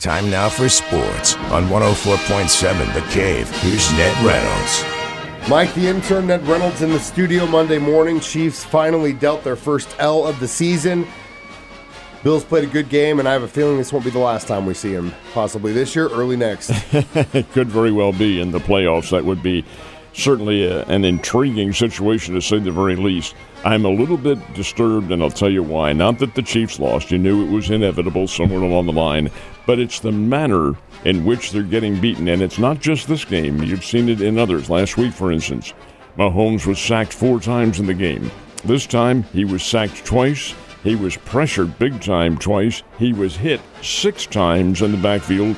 Time now for sports on 104.7 The Cave. Here's Ned Reynolds. Mike the intern, Ned Reynolds in the studio Monday morning. Chiefs finally dealt their first L of the season. Bills played a good game, and I have a feeling this won't be the last time we see him. Possibly this year, early next. It could very well be in the playoffs. That would be certainly an intriguing situation, to say the very least. I'm a little bit disturbed, and I'll tell you why. Not that the Chiefs lost. You knew it was inevitable somewhere along the line. But it's the manner in which they're getting beaten. And it's not just this game. You've seen it in others. Last week, for instance, Mahomes was sacked 4 times in the game. This time, he was sacked twice. He was pressured big time twice. He was hit 6 times in the backfield.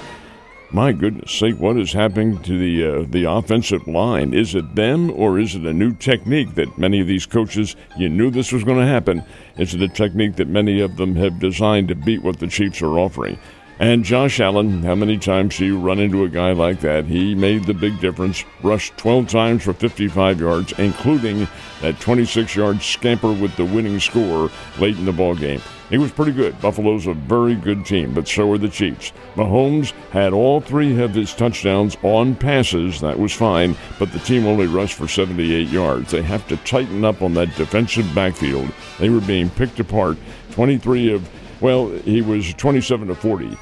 My goodness sake, what is happening to the offensive line? Is it them, or is it a new technique that many of these coaches, you knew this was going to happen? Is it a technique that many of them have designed to beat what the Chiefs are offering? And Josh Allen, how many times do you run into a guy like that? He made the big difference, rushed 12 times for 55 yards, including that 26-yard scamper with the winning score late in the ballgame. He was pretty good. Buffalo's a very good team, but so are the Chiefs. Mahomes had all 3 of his touchdowns on passes. That was fine, but the team only rushed for 78 yards. They have to tighten up on that defensive backfield. They were being picked apart. He was 27 to 40.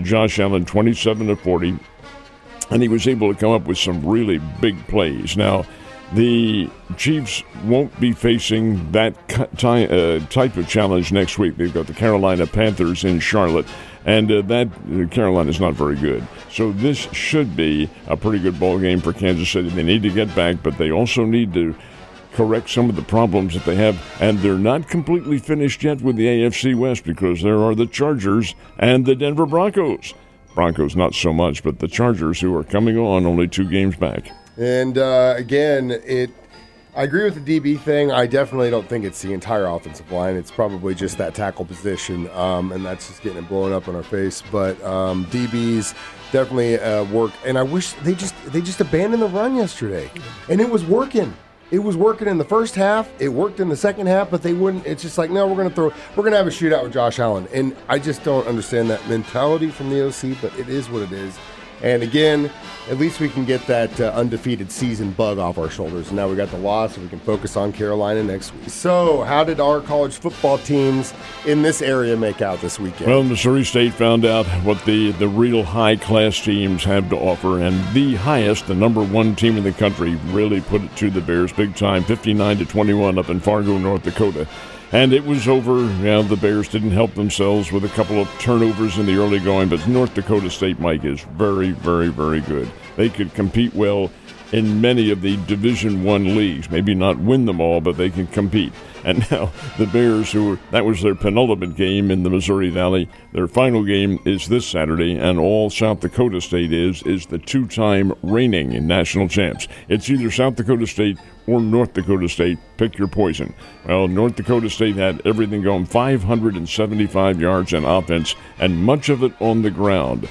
Josh Allen, 27 to 40. And he was able to come up with some really big plays. Now, the Chiefs won't be facing that type of challenge next week. They've got the Carolina Panthers in Charlotte, and Carolina's not very good. So this should be a pretty good ball game for Kansas City. They need to get back, but they also need to correct some of the problems that they have, and they're not completely finished yet with the AFC West, because there are the Chargers and the Denver Broncos. Broncos not so much, but the Chargers, who are coming on only 2 games back. And again, I agree with the DB thing. I definitely don't think it's the entire offensive line. It's probably just that tackle position, and that's just getting it blown up in our face. But DBs definitely work, and I wish they just abandoned the run yesterday, and it was working. It was working in the first half. It worked in the second half, but they wouldn't. It's just like, no, we're going to have a shootout with Josh Allen. And I just don't understand that mentality from the OC, but it is what it is. And again, at least we can get that undefeated season bug off our shoulders. And now we got the loss, so we can focus on Carolina next week. So how did our college football teams in this area make out this weekend? Well, Missouri State found out what the real high-class teams have to offer, and the highest, the number 1 team in the country, really put it to the Bears big time, 59-21 up in Fargo, North Dakota. And it was over. The Bears didn't help themselves with a couple of turnovers in the early going, but North Dakota State, Mike, is very, very, very good. They could compete well in many of the Division I leagues. Maybe not win them all, but they can compete. And now the Bears, that was their penultimate game in the Missouri Valley. Their final game is this Saturday, and all South Dakota State is the 2-time reigning national champs. It's either South Dakota State or North Dakota State. Pick your poison. Well, North Dakota State had everything going, 575 yards in offense, and much of it on the ground.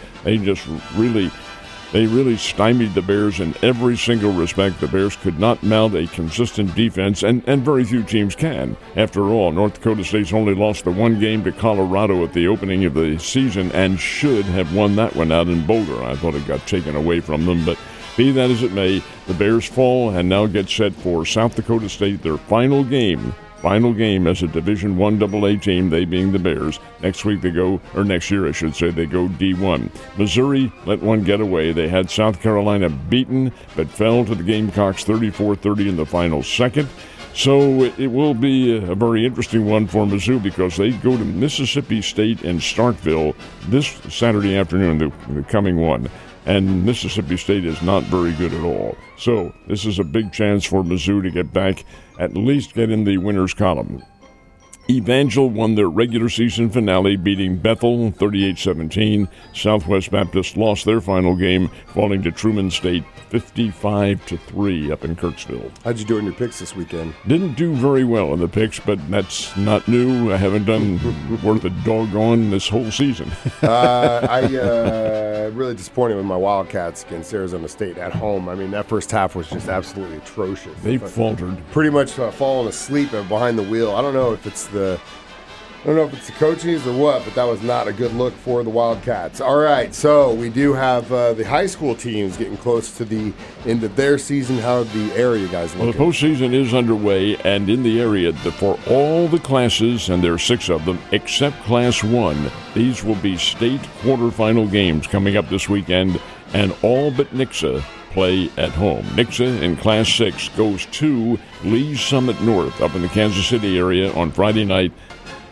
They really stymied the Bears in every single respect. The Bears could not mount a consistent defense, and very few teams can. After all, North Dakota State's only lost the 1 game to Colorado at the opening of the season and should have won that one out in Boulder. I thought it got taken away from them, but be that as it may, the Bears fall and now get set for South Dakota State, their final game as a Division I AA team, they being the Bears. Next year, they go D1. Missouri let one get away. They had South Carolina beaten, but fell to the Gamecocks 34-30 in the final second. So it will be a very interesting one for Mizzou, because they go to Mississippi State in Starkville this Saturday afternoon, the coming one. And Mississippi State is not very good at all. So this is a big chance for Mizzou to get back, at least get in the winner's column. Evangel won their regular season finale, beating Bethel 38-17. Southwest Baptist lost their final game, falling to Truman State 55-3 up in Kirksville. How'd you do in your picks this weekend? Didn't do very well in the picks, but that's not new. I haven't done worth a doggone this whole season. I really disappointed with my Wildcats against Arizona State at home. I mean, that first half was just absolutely atrocious. They faltered. Pretty much falling asleep behind the wheel. I don't know if it's don't know if it's the coaches or what, but that was not a good look for the Wildcats. All right, so we do have the high school teams getting close to the end of their season. How are the area guys looking? Well, the postseason is underway, and in the area, for all the classes, and there are 6 of them, except Class 1, these will be state quarterfinal games coming up this weekend, and all but Nixa play at home. Nixa in Class 6 goes to Lee's Summit North up in the Kansas City area on Friday night.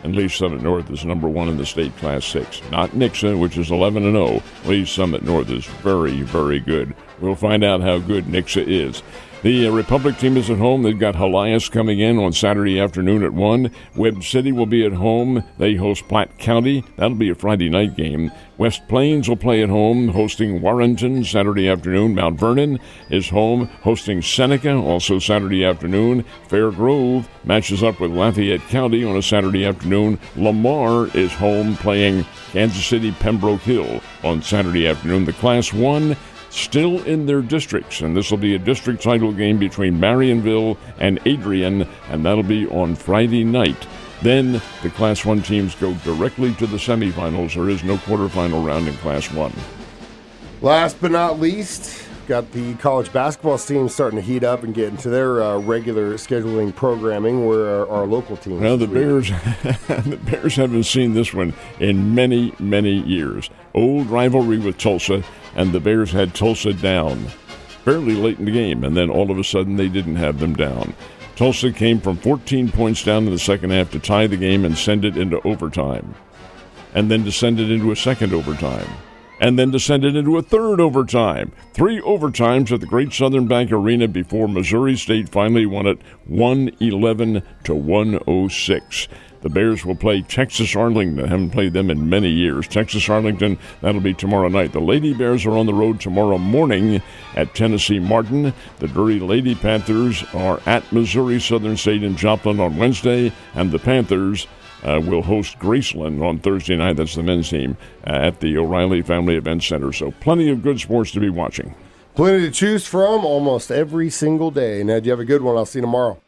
And Lee's Summit North is number 1 in the state, Class 6. Not Nixa, which is 11-0. Lee's Summit North is very, very good. We'll find out how good Nixa is. The Republic team is at home. They've got Helias coming in on Saturday afternoon at 1. Webb City will be at home. They host Platte County. That'll be a Friday night game. West Plains will play at home, hosting Warrenton Saturday afternoon. Mount Vernon is home, hosting Seneca, also Saturday afternoon. Fair Grove matches up with Lafayette County on a Saturday afternoon. Lamar is home, playing Kansas City Pembroke Hill on Saturday afternoon. The Class 1 still in their districts, and this will be a district title game between Marionville and Adrian, and that'll be on Friday night. Then the Class 1 teams go directly to the semifinals. There is no quarterfinal round in Class 1. Last but not least, got the college basketball team starting to heat up and get into their regular scheduling programming, where our local teams. Well, the Bears haven't seen this one in many, many years. Old rivalry with Tulsa, and the Bears had Tulsa down fairly late in the game, and then all of a sudden they didn't have them down. Tulsa came from 14 points down in the second half to tie the game and send it into overtime, and then descended into a second overtime, and then descended into a third overtime. 3 overtimes at the Great Southern Bank Arena before Missouri State finally won it 111-106. The Bears will play Texas Arlington. I haven't played them in many years. Texas Arlington, that'll be tomorrow night. The Lady Bears are on the road tomorrow morning at Tennessee Martin. The Drury Lady Panthers are at Missouri Southern State in Joplin on Wednesday, and the Panthers will host Graceland on Thursday night. That's the men's team at the O'Reilly Family Event Center. So plenty of good sports to be watching. Plenty to choose from almost every single day. Ned, you have a good one. I'll see you tomorrow.